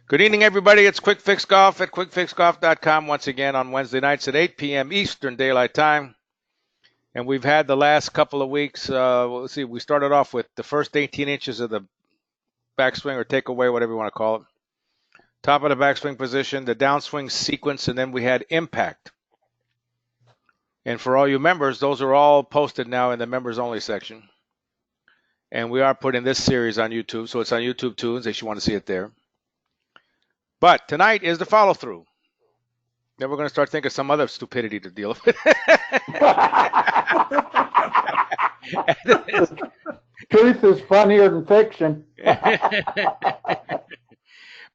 Good evening, everybody. It's Quick Fix Golf at quickfixgolf.com once again on Wednesday nights at 8 p.m. Eastern Daylight Time. And we've had the last couple of weeks. Let's see, we started off with the first 18 inches of the backswing or takeaway, whatever you want to call it. Top of the backswing position, the downswing sequence, and then we had impact. And for all you members, those are all posted now in the members only section. And we are putting this series on YouTube, so it's on YouTube too, in case you want to see it there. But tonight is the follow through. Then we're going to start thinking of some other stupidity to deal with. Truth is funnier than fiction.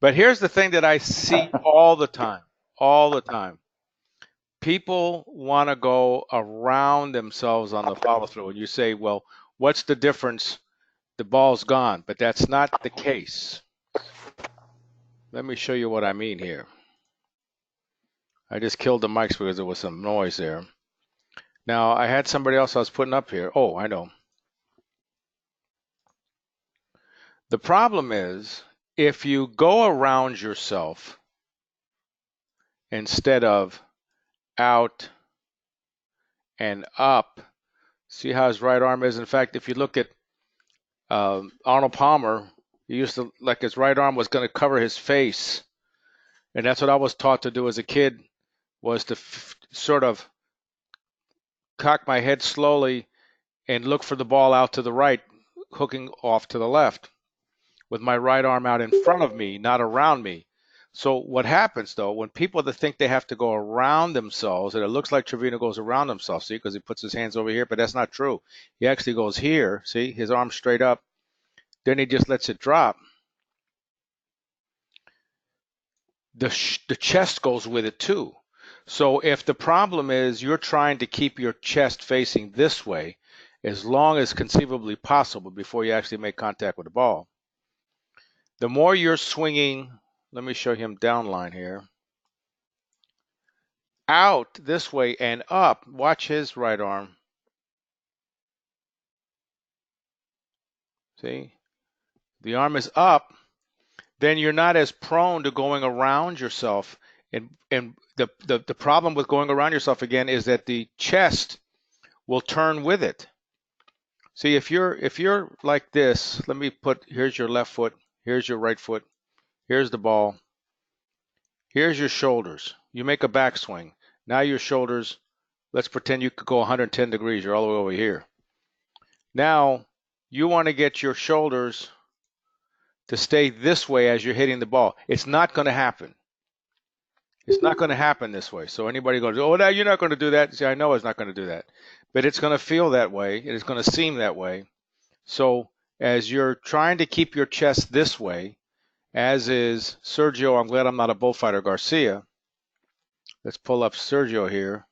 But here's the thing that I see all the time. People want to go around themselves on the follow through. And you say, well, what's the difference? The ball's gone. But that's not the case. Let me show you what I mean here. I just killed the mics because there was some noise there. Now, I had somebody else I was putting up here. Oh, I know. The problem is, if you go around yourself instead of out and up, see how his right arm is? In fact, if you look at Arnold Palmer, he used to, like his right arm was going to cover his face. And that's what I was taught to do as a kid, was to sort of cock my head slowly and look for the ball out to the right, hooking off to the left, with my right arm out in front of me, not around me. So what happens, though, when people that think they have to go around themselves, and it looks like Trevino goes around himself, see, because he puts his hands over here, but that's not true. He actually goes here, see, his arm straight up. Then he just lets it drop. The chest goes with it, too. So if the problem is you're trying to keep your chest facing this way as long as conceivably possible before you actually make contact with the ball, the more you're swinging, let me show him downline here, out this way and up, watch his right arm. See? The arm is up, then you're not as prone to going around yourself. And the problem with going around yourself again is that the chest will turn with it. See, if you're like this, let me put, here's your left foot, here's your right foot, here's the ball, here's your shoulders. You make a backswing. Now your shoulders, let's pretend you could go 110 degrees. You're all the way over here. Now you want to get your shoulders to stay this way as you're hitting the ball. It's not going to happen. It's not going to happen this way. So anybody goes, oh, now you're not going to do that. See, I know it's not going to do that. But it's going to feel that way. It's going to seem that way. So as you're trying to keep your chest this way, as is Sergio, I'm glad I'm not a bullfighter, Garcia. Let's pull up Sergio here.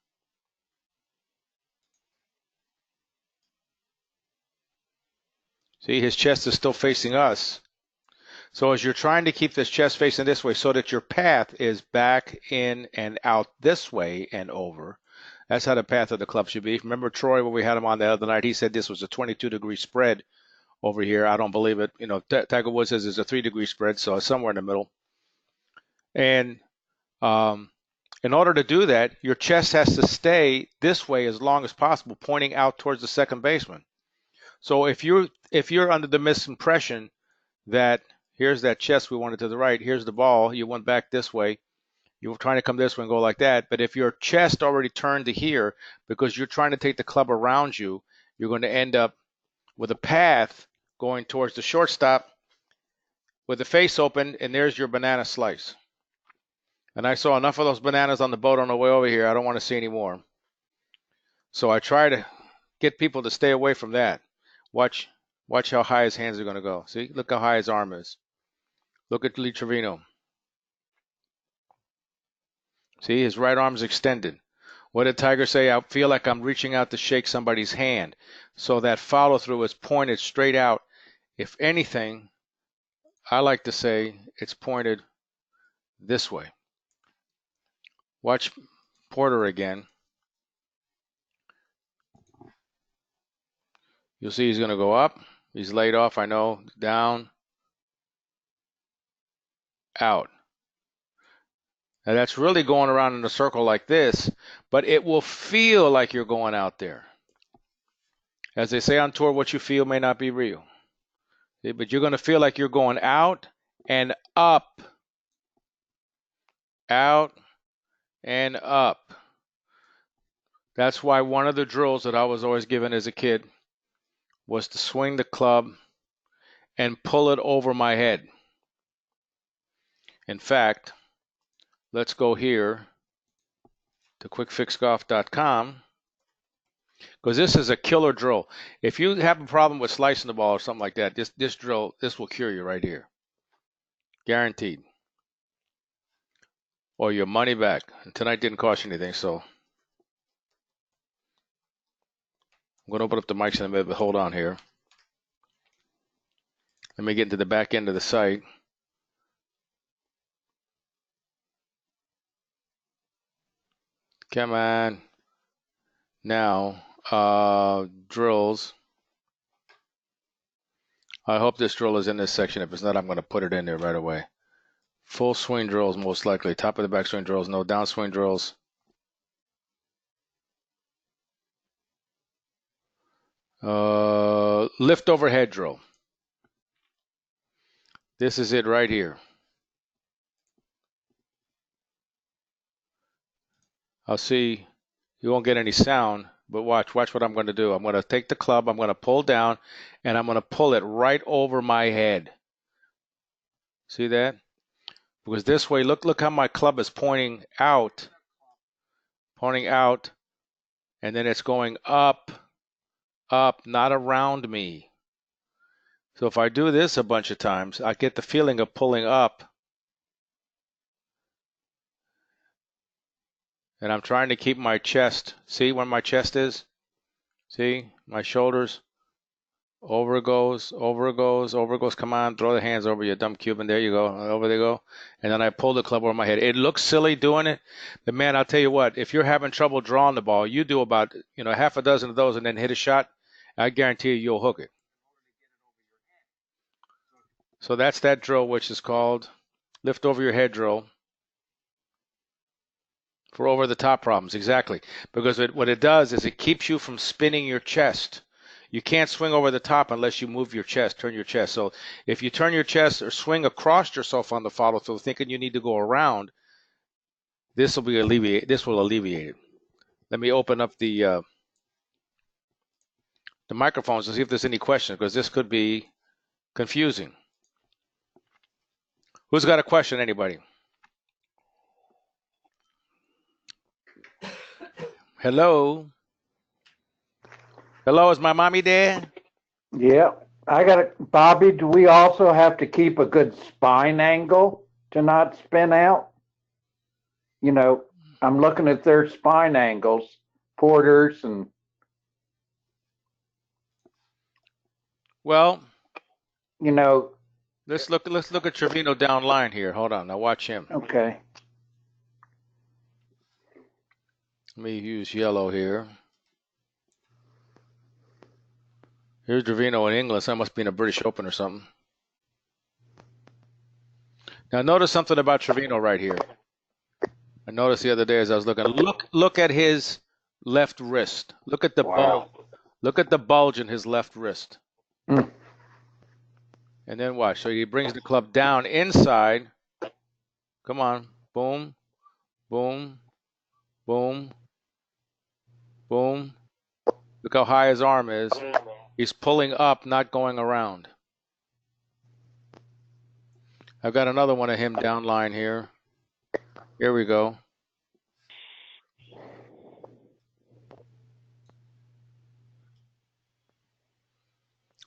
See, his chest is still facing us. So as you're trying to keep this chest facing this way so that your path is back in and out this way and over, that's how the path of the club should be. Remember Troy, when we had him on the other night, he said this was a 22-degree spread over here. I don't believe it. You know, Tiger Woods says it's a 3-degree spread, so it's somewhere in the middle. And in order to do that, your chest has to stay this way as long as possible, pointing out towards the second baseman. So if you're under the misimpression that here's that chest we wanted to the right, here's the ball, you went back this way, you were trying to come this way and go like that, but if your chest already turned to here because you're trying to take the club around you, you're going to end up with a path going towards the shortstop with the face open, and there's your banana slice. And I saw enough of those bananas on the boat on the way over here. I don't want to see any more. So I try to get people to stay away from that. Watch how high his hands are going to go. See, look how high his arm is. Look at Lee Trevino. See, his right arm's extended. What did Tiger say? I feel like I'm reaching out to shake somebody's hand. So that follow through is pointed straight out. If anything, I like to say it's pointed this way. Watch Porter again. You'll see he's going to go up. He's laid off, I know. Down. out. Now that's really going around in a circle like this, but it will feel like you're going out there. As they say on tour, what you feel may not be real. See, but you're going to feel like you're going out and up. Out and up. That's why one of the drills that I was always given as a kid was to swing the club and pull it over my head. In fact, let's go here to quickfixgolf.com, because this is a killer drill. If you have a problem with slicing the ball or something like that, this drill, this will cure you right here. Guaranteed. Or your money back. And tonight didn't cost you anything, so I'm going to open up the mics in a minute, but hold on here. Let me get into the back end of the site. Come on. Now, drills. I hope this drill is in this section. If it's not, I'm going to put it in there right away. Full swing drills, most likely. Top of the backswing drills, no downswing drills. Lift overhead drill. This is it right here. I'll see. You won't get any sound, but watch what I'm going to do. I'm going to take the club, I'm going to pull down, and I'm going to pull it right over my head. See that? Because this way, look how my club is pointing out, and then it's going up, not around me. So if I do this a bunch of times, I get the feeling of pulling up. And I'm trying to keep my chest. See where my chest is? See? My shoulders. Over it goes, over it goes, over it goes. Come on, throw the hands over your dumb Cuban. There you go. Over they go. And then I pull the club over my head. It looks silly doing it. But man, I'll tell you what, if you're having trouble drawing the ball, you do about, half a dozen of those and then hit a shot, I guarantee you'll hook it. So that's that drill, which is called lift over your head drill. For over the top problems, exactly. Because what it does is it keeps you from spinning your chest. You can't swing over the top unless you move your chest, turn your chest. So if you turn your chest or swing across yourself on the follow through, thinking you need to go around, this will alleviate it. Let me open up the microphones and see if there's any questions, because this could be confusing. Who's got a question? Anybody? Hello? Hello, is my mommy there? Yeah, I got it. Bobby, do we also have to keep a good spine angle to not spin out? I'm looking at their spine angles, Porter's and. Well, let's look at Trevino down line here. Hold on, now watch him. Okay. Let me use yellow here. Here's Trevino in England. So that must be in a British Open or something. Now notice something about Trevino right here. I noticed the other day as I was looking. Look at his left wrist. Look at the bulge. Look at the bulge in his left wrist. And then watch. So he brings the club down inside. Come on. Boom. Boom. Boom. Boom. Look how high his arm is. He's pulling up, not going around. I've got another one of him down line here. Here we go.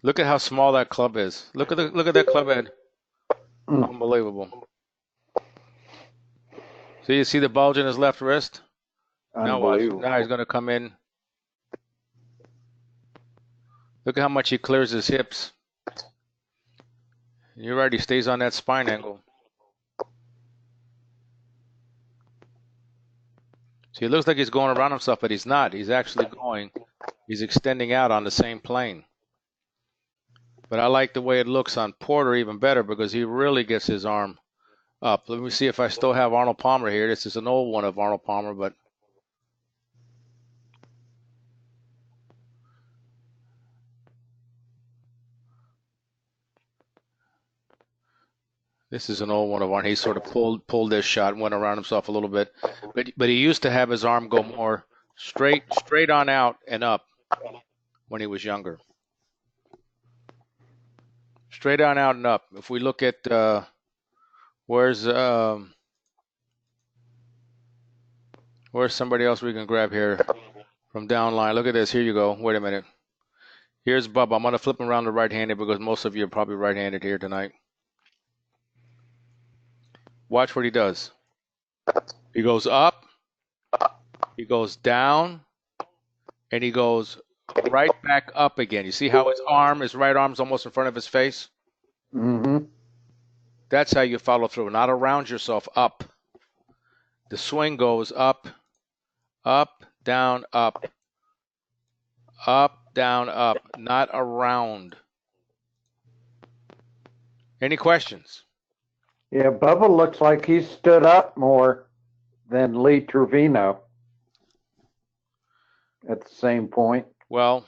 Look at how small that club is. Look at that club head. Unbelievable. So you see the bulge in his left wrist? Now watch. Now he's going to come in. Look at how much he clears his hips. You're right, he stays on that spine angle. See, it looks like he's going around himself, but he's not. He's actually he's extending out on the same plane. But I like the way it looks on Porter even better, because he really gets his arm up. Let me see if I still have Arnold Palmer here. This is an old one of Arnold Palmer, but this is an old one of Arnold. He sort of pulled this shot, went around himself a little bit, but he used to have his arm go more straight on out and up when he was younger. Straight on out and up. If we look at where's somebody else we can grab here from down line? Look at this. Here you go. Wait a minute. Here's Bubba. I'm going to flip him around to right-handed because most of you are probably right-handed here tonight. Watch what he does. He goes up, he goes down, and he goes right back up again. You see how his right arm's almost in front of his face? Mm-hmm. That's how you follow through, not around yourself, up. The swing goes up, up, down, up, down, up, not around. Any questions? Yeah, Bubba looks like he stood up more than Lee Trevino at the same point. Well,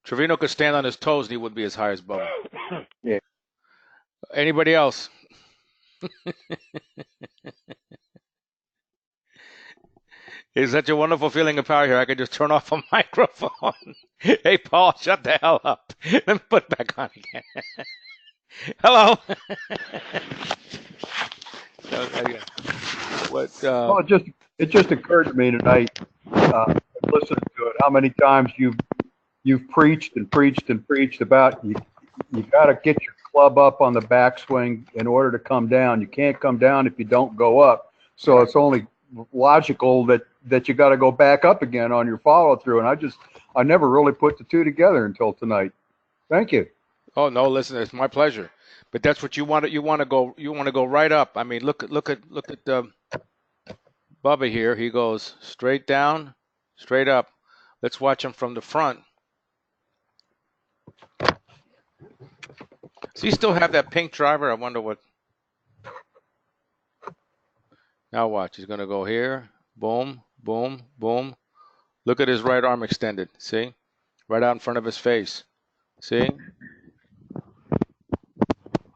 Trevino could stand on his toes and he would be as high as Bubba. Yeah. Anybody else? It's such a wonderful feeling of power here. I could just turn off a microphone. Hey, Paul, shut the hell up. Let me put it back on again. Hello. Well, it just occurred to me tonight, listening to it, how many times you've preached and preached and preached about you got to get your club up on the backswing in order to come down. You can't come down if you don't go up. So it's only logical that you got to go back up again on your follow through. And I never really put the two together until tonight. Thank you. Oh no, listen, it's my pleasure. But that's what you want. You want to go right up. I mean, look at Bubba here. He goes straight down, straight up. Let's watch him from the front. Does he still have that pink driver? I wonder what. Now watch. He's going to go here. Boom, boom, boom. Look at his right arm extended. See? Right out in front of his face. See?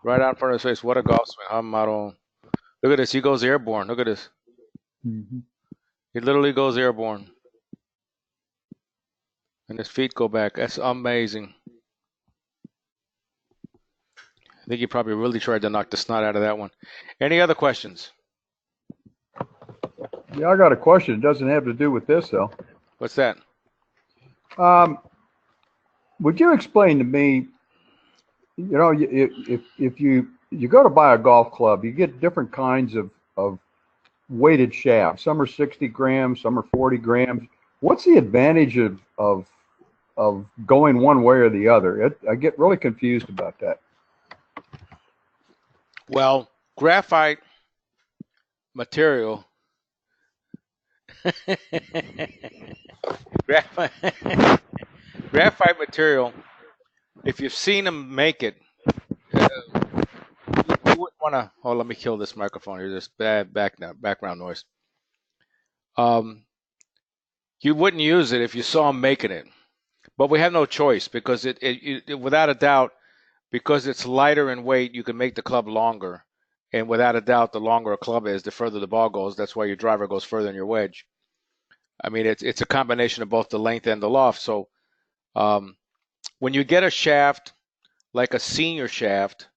Right out in front of his face. What a golf swing. Look at this. He goes airborne. Look at this. Mm-hmm. He literally goes airborne. And his feet go back. That's amazing. I think he probably really tried to knock the snot out of that one. Any other questions? Yeah, I got a question. It doesn't have to do with this, though. What's that? Would you explain to me, if you go to buy a golf club, you get different kinds of weighted shafts. Some are 60 grams, some are 40 grams. What's the advantage of going one way or the other? I get really confused about that. Well, graphite material. Graphite material, if you've seen them make it, you wouldn't want to. Oh, let me kill this microphone here. This bad background noise. You wouldn't use it if you saw them making it, but we have no choice because it without a doubt, because it's lighter in weight, you can make the club longer, and without a doubt, the longer a club is, the further the ball goes. That's why your driver goes further than your wedge. I mean, it's a combination of both the length and the loft. So when you get a shaft like a senior shaft,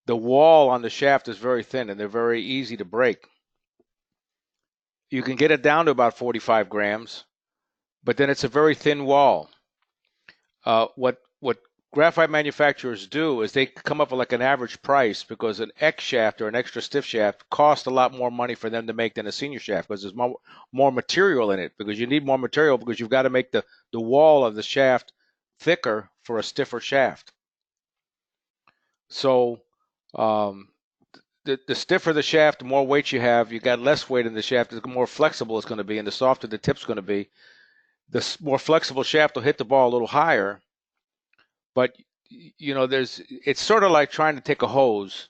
the wall on the shaft is very thin and they're very easy to break. You can get it down to about 45 grams, but then it's a very thin wall. What graphite manufacturers do is they come up with like an average price because an X shaft or an extra stiff shaft costs a lot more money for them to make than a senior shaft because there's more material in it, because you need more material because you've got to make the wall of the shaft thicker for a stiffer shaft. So the stiffer the shaft, the more weight you have, you got less weight in the shaft, the more flexible it's going to be, and the softer the tip's going to be. The more flexible shaft will hit the ball a little higher. But, it's sort of like trying to take a hose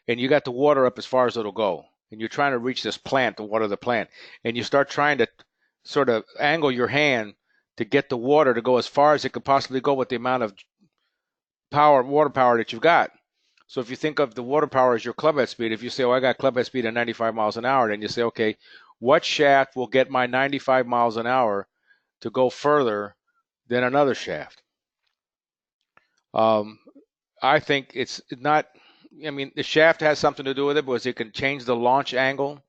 and you got the water up as far as it'll go, and you're trying to reach this plant to water the plant, and you start trying to sort of angle your hand to get the water to go as far as it could possibly go with the amount of water power that you've got. So if you think of the water power as your club head speed, if you say, oh, I got club head speed at 95 miles an hour, then you say, okay, what shaft will get my 95 miles an hour to go further than another shaft? I think it's not, I mean, the shaft has something to do with it because it can change the launch angle.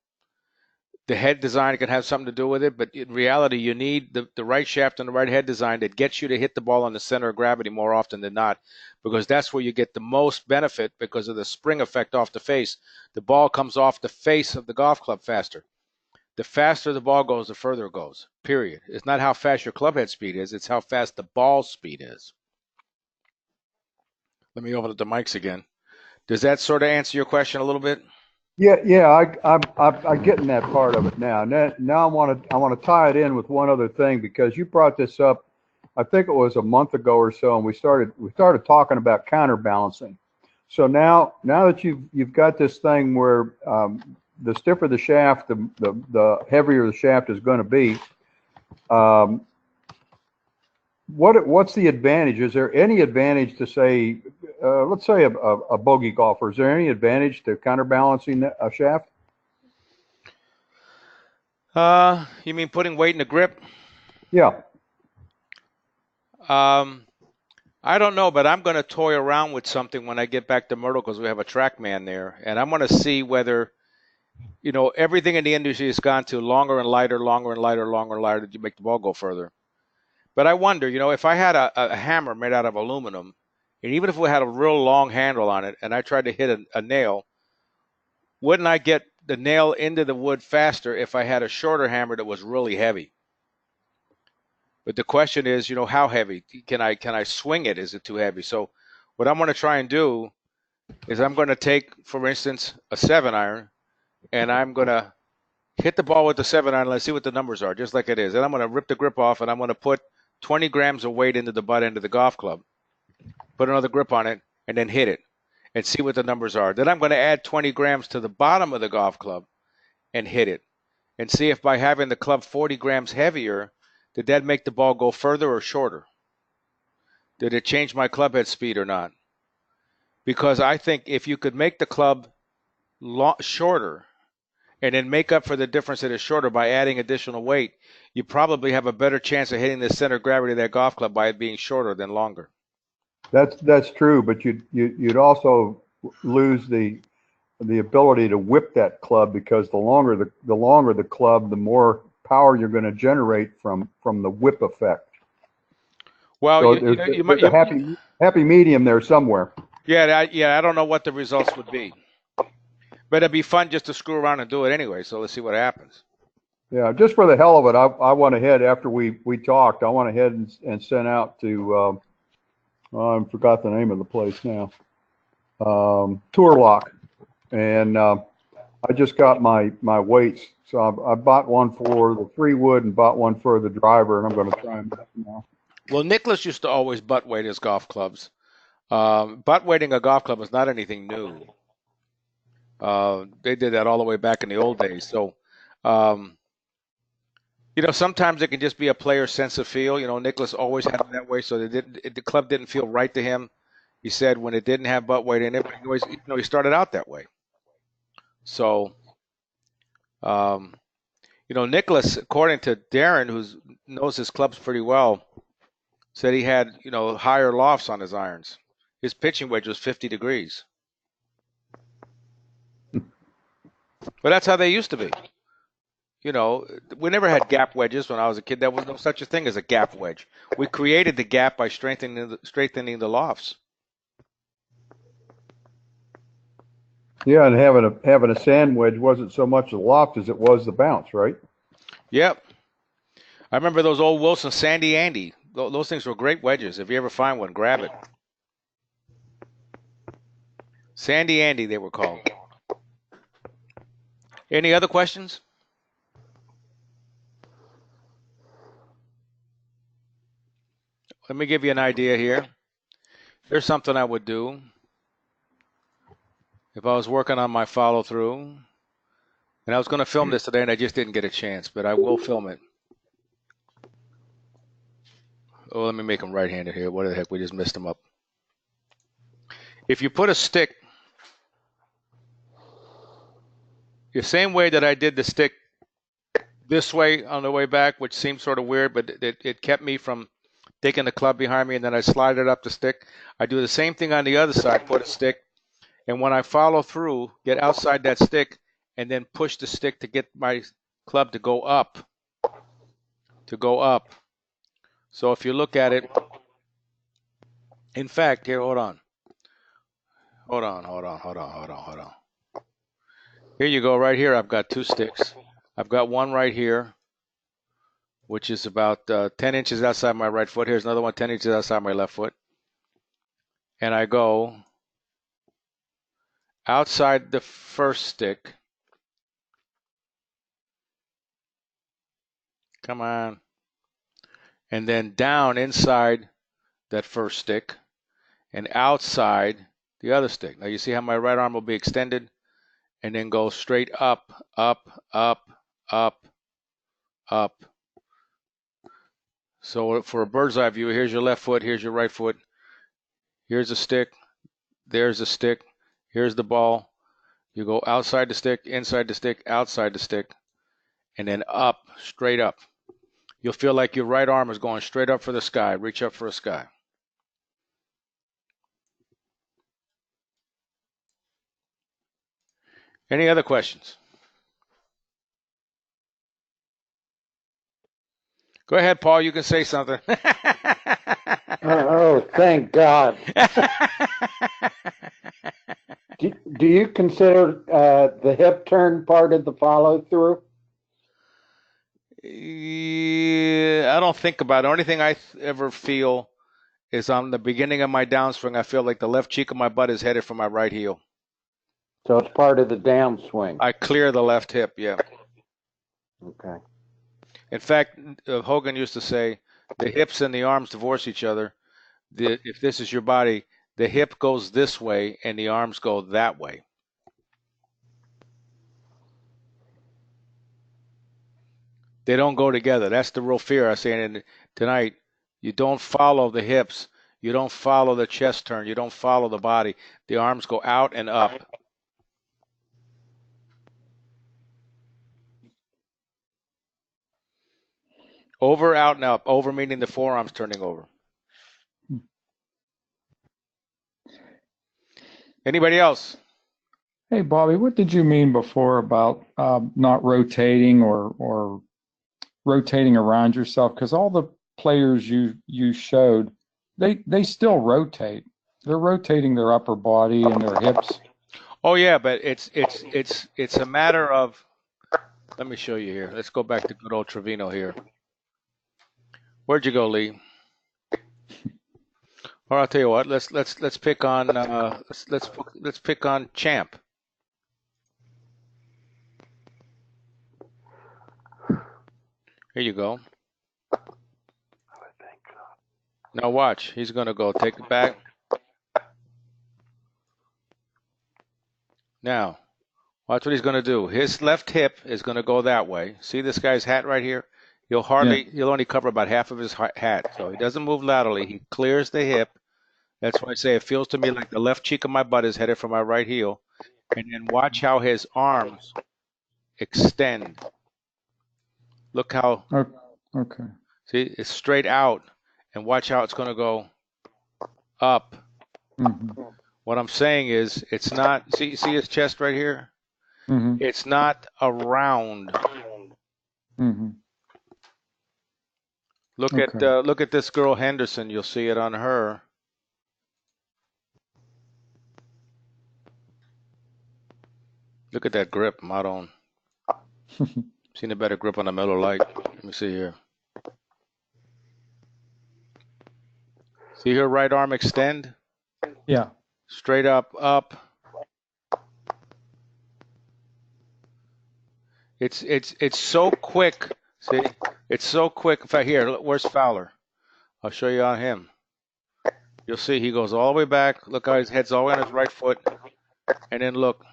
The head design can have something to do with it, but in reality, you need the right shaft and the right head design that gets you to hit the ball on the center of gravity more often than not, because that's where you get the most benefit because of the spring effect off the face. The ball comes off the face of the golf club faster. The faster the ball goes, the further it goes, period. It's not how fast your club head speed is, it's how fast the ball speed is. Let me open up the mics again. Does that sort of answer your question a little bit? Yeah. I'm getting that part of it now. Now I want to tie it in with one other thing, because you brought this up, I think it was a month ago or so, and we started talking about counterbalancing. So now that you've got this thing where the stiffer the shaft, the heavier the shaft is going to be. What's the advantage? Is there any advantage to, say, let's say a bogey golfer? Is there any advantage to counterbalancing a shaft? You mean putting weight in the grip? Yeah. I don't know, but I'm going to toy around with something when I get back to Myrtle because we have a TrackMan there, and I'm going to see whether, everything in the industry has gone to longer and lighter, longer and lighter, longer and lighter to make the ball go further. But I wonder, if I had a hammer made out of aluminum, and even if we had a real long handle on it, and I tried to hit a nail, wouldn't I get the nail into the wood faster if I had a shorter hammer that was really heavy? But the question is, how heavy? Can I swing it? Is it too heavy? So what I'm going to try and do is I'm going to take, for instance, a 7-iron, and I'm going to hit the ball with the 7-iron. Let's see what the numbers are, just like it is. And I'm going to rip the grip off, and I'm going to put 20 grams of weight into the butt end of the golf club, put another grip on it, and then hit it and see what the numbers are. Then I'm going to add 20 grams to the bottom of the golf club and hit it and see if by having the club 40 grams heavier, did that make the ball go further or shorter? Did it change my club head speed or not? Because I think if you could make the club shorter and then make up for the difference that is shorter by adding additional weight, you probably have a better chance of hitting the center of gravity of that golf club by it being shorter than longer. That's true, but you'd also lose the ability to whip that club, because the longer the club, the more power you're going to generate from the whip effect. Well, so there's a happy medium there somewhere. Yeah, I don't know what the results would be, but it'd be fun just to screw around and do it anyway. So let's see what happens. Yeah, just for the hell of it, I went ahead after we talked. I went ahead and sent out to I forgot the name of the place now. Tour Lock, and I just got my weights. So I bought one for the 3-wood and bought one for the driver, and I'm going to try them out now. Well, Nicklaus used to always butt weight his golf clubs. Butt weighting a golf club is not anything new. They did that all the way back in the old days. So, sometimes it can just be a player's sense of feel. Nicklaus always had it that way, so the club didn't feel right to him. He said when it didn't have butt weight in it, but he started out that way. So, Nicklaus, according to Darren, who knows his clubs pretty well, said he had, higher lofts on his irons. His pitching wedge was 50 degrees. But that's how they used to be. We never had gap wedges when I was a kid. There was no such a thing as a gap wedge. We created the gap by strengthening the lofts. Yeah, and having a sand wedge wasn't so much the loft as it was the bounce, right? Yep. I remember those old Wilson Sandy Andy. Those things were great wedges. If you ever find one, grab it. Sandy Andy, they were called. Any other questions? Let me give you an idea here. Here's something I would do. if I was working on my follow through, and I was going to film this today and I just didn't get a chance, but I will film it. Oh, let me make him right-handed here. What the heck? We just messed him up. If you put a stick the same way that I did the stick this way on the way back, which seemed sort of weird, but it kept me from taking the club behind me, and then I slide it up the stick. I do the same thing on the other side, put a stick, and when I follow through, get outside that stick, and then push the stick to get my club to go up. So if you look at it, in fact, here, hold on. Here you go, right here, I've got two sticks. I've got one right here, which is about 10 inches outside my right foot. Here's another one 10 inches outside my left foot. And I go outside the first stick. Come on. And then down inside that first stick and outside the other stick. Now you see how my right arm will be extended and then go straight up, up, up, up, up. So for a bird's eye view, here's your left foot, here's your right foot. Here's a stick, there's a stick, here's the ball. You go outside the stick, inside the stick, outside the stick, and then up, straight up. You'll feel like your right arm is going straight up for the sky. Reach up for the sky. Any other questions? Go ahead, Paul. You can say something. Oh, thank God. Do you consider the hip turn part of the follow through? I don't think about it. The only thing I ever feel is on the beginning of my downswing, I feel like the left cheek of my butt is headed for my right heel. So it's part of the downswing. I clear the left hip, yeah. Okay. In fact, Hogan used to say, the hips and the arms divorce each other. If this is your body, the hip goes this way and the arms go that way. They don't go together. That's the real fear I say tonight. You don't follow the hips. You don't follow the chest turn. You don't follow the body. The arms go out and up. Over, out, and up. Over meaning the forearms turning over. Anybody else? Hey, Bobby, what did you mean before about not rotating or rotating around yourself? Because all the players you showed, they still rotate. They're rotating their upper body and their hips. Oh yeah, but it's a matter of. Let me show you here. Let's go back to good old Trevino here. Where'd you go, Lee? Or I'll tell you what. Let's pick on let's pick on Champ. Here you go. Now watch. He's going to go take it back. Now, watch what he's going to do. His left hip is going to go that way. See this guy's hat right here? He'll only cover about half of his hat. So he doesn't move laterally. He clears the hip. That's why I say it feels to me like the left cheek of my butt is headed for my right heel. And then watch how his arms extend. Look how. Okay. See, it's straight out. And watch how it's going to go up. Mm-hmm. What I'm saying is, it's not. See his chest right here. Mm-hmm. It's not around. Mm-hmm. Look at this girl Henderson. You'll see it on her. Look at that grip, Maron. Seen a better grip on the Miller Lite. Let me see here. See her right arm extend? Yeah. Straight up, up. It's so quick. See, it's so quick. In fact, here, where's Fowler? I'll show you on him. You'll see he goes all the way back. Look how his head's all the way on his right foot. And then look.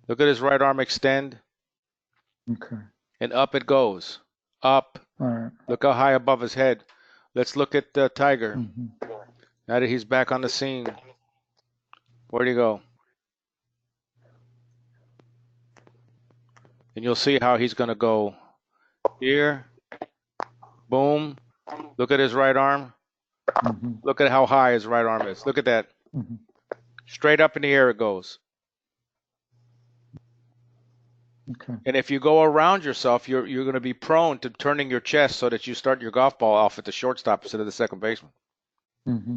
Look at his right arm extend. Okay. And up it goes. Up. All right. Look how high above his head. Let's look at the Tiger. Mm-hmm. Now that he's back on the scene. Where'd he go? And you'll see how he's going to go here. Boom. Look at his right arm. Mm-hmm. Look at how high his right arm is. Look at that. Mm-hmm. Straight up in the air it goes. Okay. And if you go around yourself, you're going to be prone to turning your chest so that you start your golf ball off at the shortstop instead of the second baseman. Mm-hmm.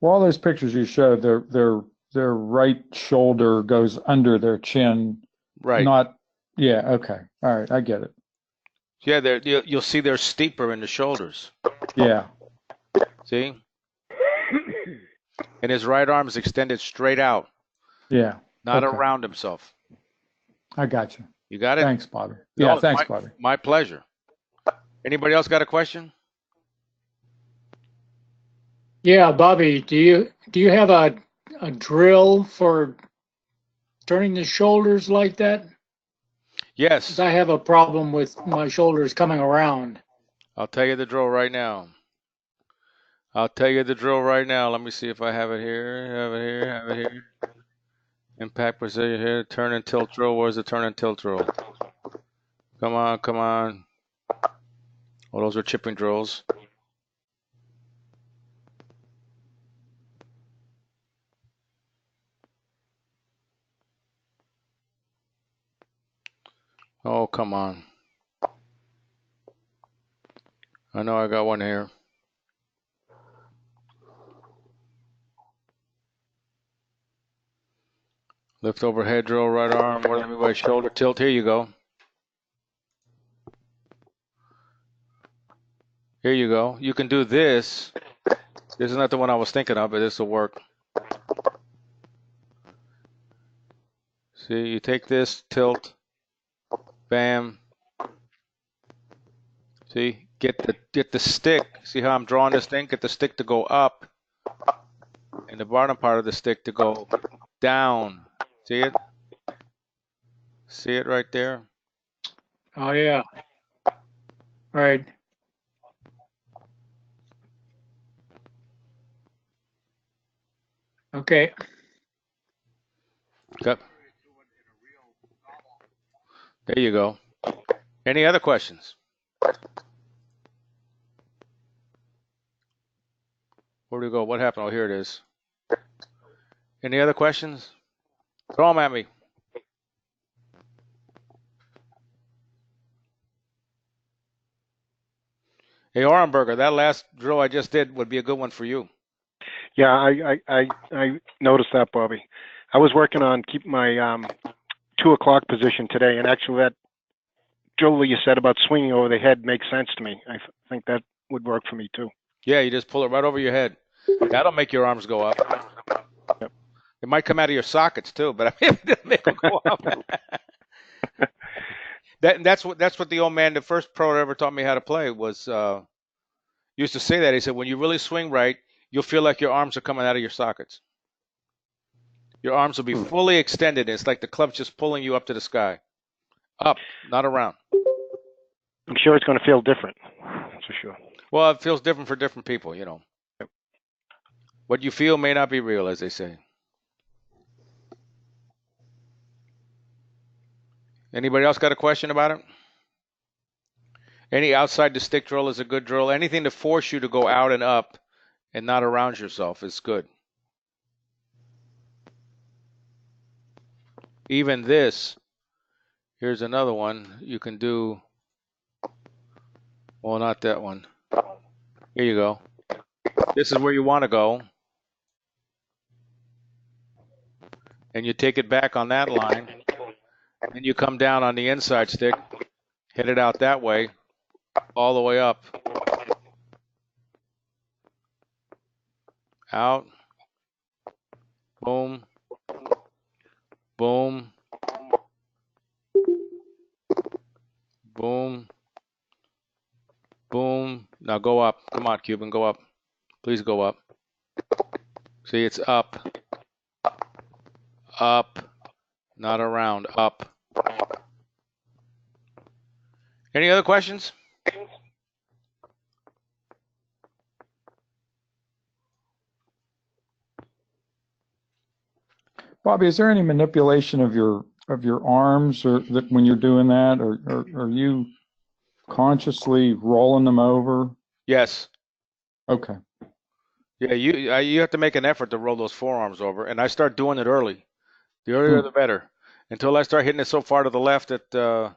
Well, all those pictures you showed, their right shoulder goes under their chin. Right. Not. Yeah. Okay. All right. I get it. Yeah, you'll see they're steeper in the shoulders. Yeah. See? And his right arm is extended straight out, Yeah. not Okay. around himself. I got you. You got it? Thanks, Bobby. Yeah. No, Thanks, Bobby. My pleasure. Anybody else got a question? Yeah, Bobby, do you have a drill for turning the shoulders like that? 'Cause Yes. I have a problem with my shoulders coming around. I'll tell you the drill right now. Let me see if I have it here. Have it here. Impact precision here. Turn and tilt drill. Where's the turn and tilt drill? Come on. Oh, those are chipping drills. Oh, come on. I know I got one here. Lift overhead drill, right arm, more than by shoulder tilt. Here you go. Here you go. You can do this. This is not the one I was thinking of, but this will work. See, you take this, tilt, bam. See, get the stick. See how I'm drawing this thing? Get the stick to go up, and the bottom part of the stick to go down. See it? See it right there? Oh yeah. Right. Okay. Yep. There you go. Any other questions? Where do we go? What happened? Oh, here it is. Any other questions? Throw them at me. Hey, Orenberger, that last drill I just did would be a good one for you. Yeah, I noticed that, Bobby. I was working on keeping my 2 o'clock position today, and actually that drill that you said about swinging over the head makes sense to me. I think that would work for me too. Yeah, you just pull it right over your head. That'll make your arms go up. Yep. It might come out of your sockets too, but I mean, it'll make them go up. That's what the old man, the first pro that ever taught me how to play, was used to say that. He said, when you really swing right, you'll feel like your arms are coming out of your sockets. Your arms will be fully extended. It's like the club's just pulling you up to the sky. Up, not around. I'm sure it's going to feel different. That's for sure. Well, it feels different for different people, you know. Yep. What you feel may not be real, as they say. Anybody else got a question about it? Any outside the stick drill is a good drill. Anything to force you to go out and up and not around yourself is good. Even this, here's another one you can do. Well, not that one. Here you go. This is where you want to go. And you take it back on that line. And you come down on the inside stick, hit it out that way, all the way up. Out. Boom. Boom. Boom. Boom. Now go up. Come on, Cuban, go up. Please go up. See, it's up, not around, up. Any other questions? Bobby, is there any manipulation of your arms or that when you're doing that, or are you consciously rolling them over? Yes. Okay. Yeah, you have to make an effort to roll those forearms over, and I start doing it early. The earlier the better. Until I start hitting it so far to the left that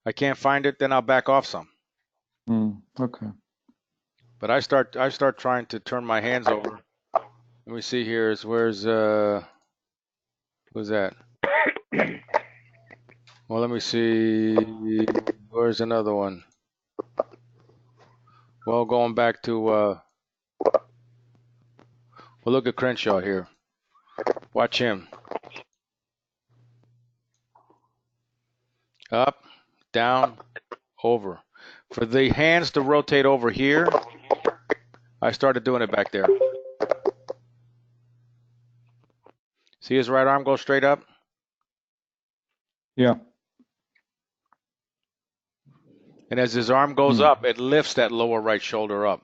I can't find it, then I'll back off some. Okay. But I start trying to turn my hands over. Let me see here. Who's that? Well, let me see. Where's another one? Well, going back to well, look at Crenshaw here. Watch him. Up, down, over. For the hands to rotate over here, I started doing it back there. See his right arm go straight up? Yeah. And as his arm goes up, it lifts that lower right shoulder up.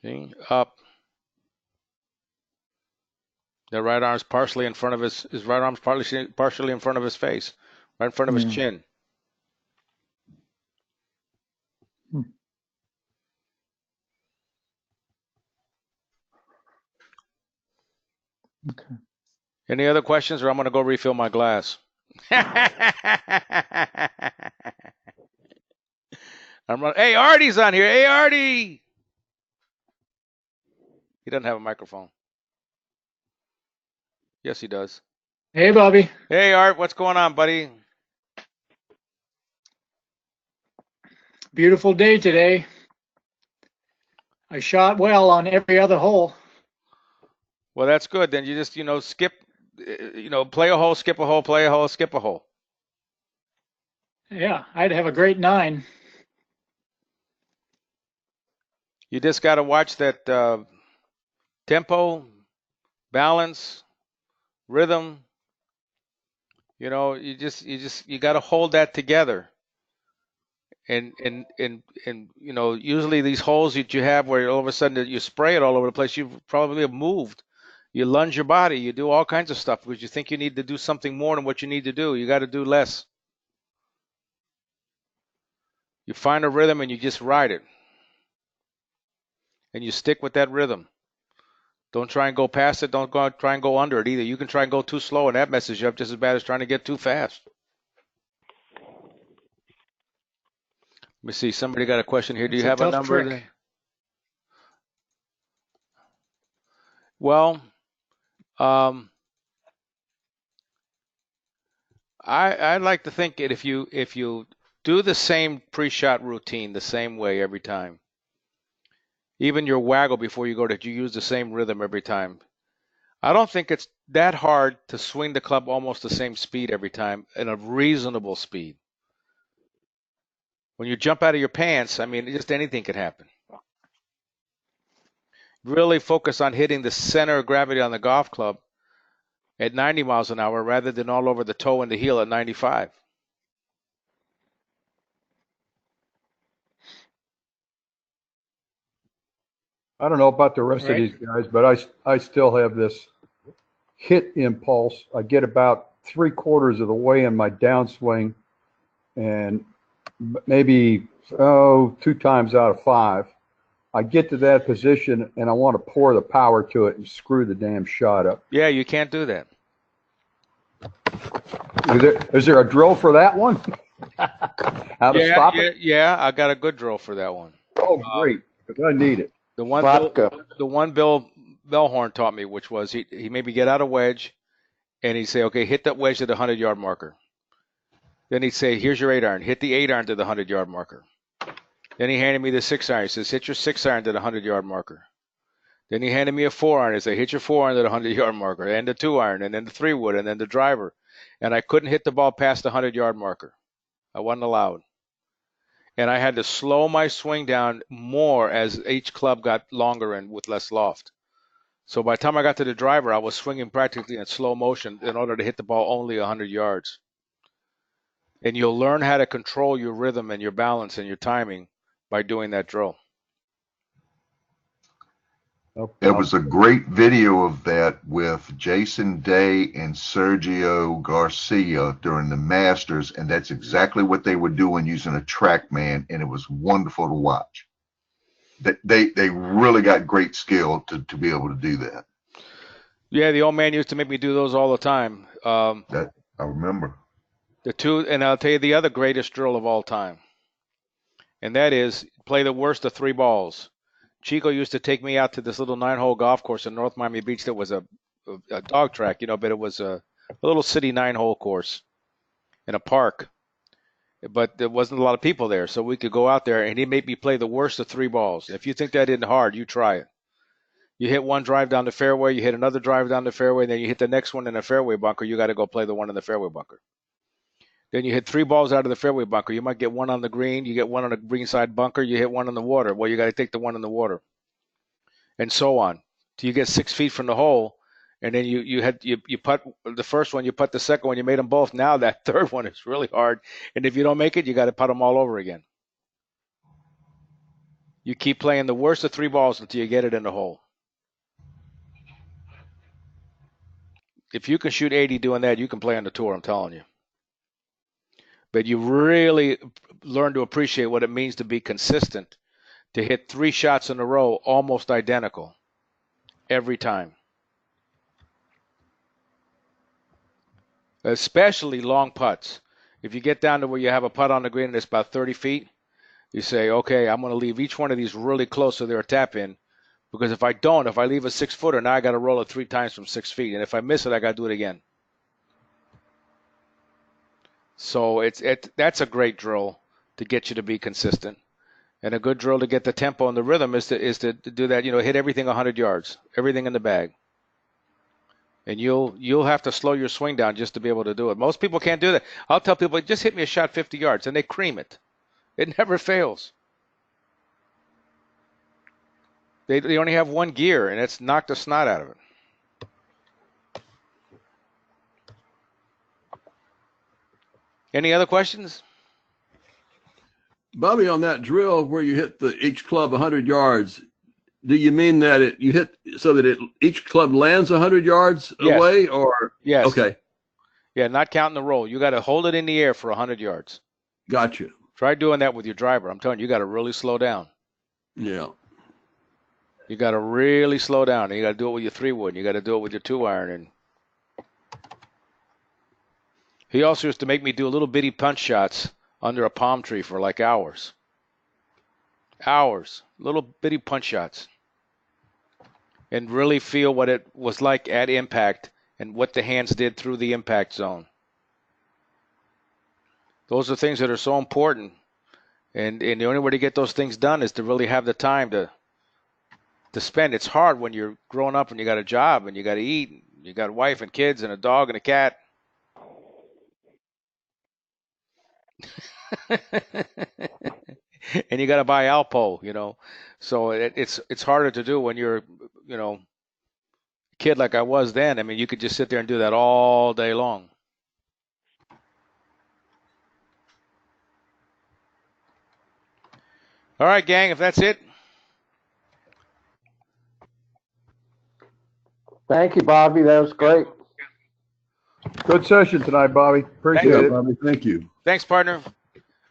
See? Up. The right arm's partially in front of his right arm's partially in front of his face, right in front of his chin. Okay. Any other questions, or I'm going to go refill my glass? Hey, Artie's on here. Hey, Artie. He doesn't have a microphone. Yes, he does. Hey, Bobby. Hey, Art. What's going on, buddy? Beautiful day today. I shot well on every other hole. Well, that's good. Then you just, skip, play a hole, skip a hole, play a hole, skip a hole. Yeah, I'd have a great 9. You just got to watch that tempo, balance, rhythm. You got to hold that together. And usually these holes that you have where all of a sudden you spray it all over the place, you probably have moved. You lunge your body. You do all kinds of stuff because you think you need to do something more than what you need to do. You got to do less. You find a rhythm and you just ride it. And you stick with that rhythm. Don't try and go past it. Don't try and go under it either. You can try and go too slow, and that messes you up just as bad as trying to get too fast. Let me see. Somebody got a question here. Do you have a number? Trick. Well, I'd like to think that if you do the same pre-shot routine the same way every time, even your waggle before you go, that you use the same rhythm every time. I don't think it's that hard to swing the club almost the same speed every time in a reasonable speed. When you jump out of your pants, just anything could happen. Really focus on hitting the center of gravity on the golf club at 90 miles an hour rather than all over the toe and the heel at 95. I don't know about the rest of these guys, but I still have this hit impulse. I get about 3/4 of the way in my downswing, and maybe 2 times out of 5, I get to that position and I want to pour the power to it and screw the damn shot up. Yeah, you can't do that. Is there a drill for that one? How to stop it? Yeah, I got a good drill for that one. Oh, great, because I need it. The one Bill Melhorn taught me, which was he maybe get out a wedge, and he'd say, okay, hit that wedge to the 100-yard marker. Then he'd say, here's your 8-iron. Hit the 8-iron to the 100-yard marker. Then he handed me the 6-iron. He says, hit your 6-iron to the 100-yard marker. Then he handed me a 4-iron. He said, hit your 4-iron to the 100-yard marker. And the 2-iron, and then the 3-wood, and then the driver. And I couldn't hit the ball past the 100-yard marker. I wasn't allowed. And I had to slow my swing down more as each club got longer and with less loft. So by the time I got to the driver, I was swinging practically in slow motion in order to hit the ball only 100 yards. And you'll learn how to control your rhythm and your balance and your timing by doing that drill. There was a great video of that with Jason Day and Sergio Garcia during the Masters, and that's exactly what they were doing using a TrackMan, and it was wonderful to watch. They really got great skill to be able to do that. Yeah, the old man used to make me do those all the time. That I remember. And I'll tell you the other greatest drill of all time, and that is play the worst of 3 balls. Chico used to take me out to this little 9-hole golf course in North Miami Beach that was a dog track, but it was a little city 9-hole course in a park. But there wasn't a lot of people there, so we could go out there, and he made me play the worst of 3 balls. If you think that isn't hard, you try it. You hit one drive down the fairway, you hit another drive down the fairway, and then you hit the next one in a fairway bunker. You got to go play the one in the fairway bunker. Then you hit 3 balls out of the fairway bunker. You might get one on the green. You get one on the green side bunker. You hit one in the water. Well, you got to take the one in the water, and so on. Till you get 6 feet from the hole, and then you putt the first one. You putt the second one. You made them both. Now that third one is really hard, and if you don't make it, you got to putt them all over again. You keep playing the worst of 3 balls until you get it in the hole. If you can shoot 80 doing that, you can play on the tour. I'm telling you. But you really learn to appreciate what it means to be consistent, to hit 3 shots in a row almost identical every time. Especially long putts. If you get down to where you have a putt on the green and it's about 30 feet, you say, okay, I'm going to leave each one of these really close so they're a tap in. Because if I leave a 6-footer, now I got to roll it 3 times from 6 feet. And if I miss it, I got to do it again. So that's a great drill to get you to be consistent, and a good drill to get the tempo and the rhythm is to do that. Hit everything 100 yards, everything in the bag, and you'll have to slow your swing down just to be able to do it. Most people can't do that. I'll tell people, just hit me a shot 50 yards, and they cream it. It never fails. They only have one gear, and it's knock the snot out of it. Any other questions? Bobby, on that drill where you hit each club 100 yards, do you mean that you hit so that each club lands 100 yards away, or? Yes. Okay. Yeah, not counting the roll. You got to hold it in the air for 100 yards. Gotcha. Try doing that with your driver. I'm telling you, you got to really slow down. Yeah. You got to really slow down. You got to do it with your 3-wood. You got to do it with your 2-iron. And he also used to make me do little bitty punch shots under a palm tree for like hours. Little bitty punch shots. And really feel what it was like at impact and what the hands did through the impact zone. Those are things that are so important. And the only way to get those things done is to really have the time to spend. It's hard when you're growing up and you got a job and you got to eat. You got a wife and kids and a dog and a cat. And you got to buy Alpo, so it's harder to do when you're, a kid like I was then. I mean, you could just sit there and do that all day long. All right, gang, if that's it. Thank you, Bobby. That was great. Good session tonight, Bobby. Appreciate Yeah, it. Bobby, thank you. Thanks, partner.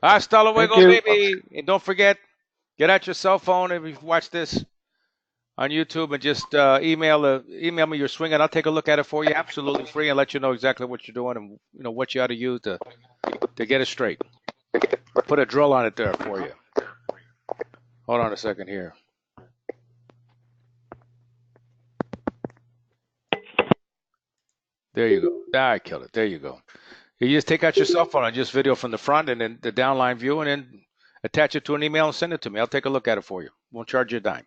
Hasta luego, baby. And don't forget, get out your cell phone if you watch this on YouTube and just email me your swing, and I'll take a look at it for you, absolutely free, and let you know exactly what you're doing and what you ought to use to get it straight. Put a drill on it there for you. Hold on a second here. There you go. I killed it. There you go. You just take out your cell phone and just video from the front and then the downline view, and then attach it to an email and send it to me. I'll take a look at it for you. Won't charge you a dime.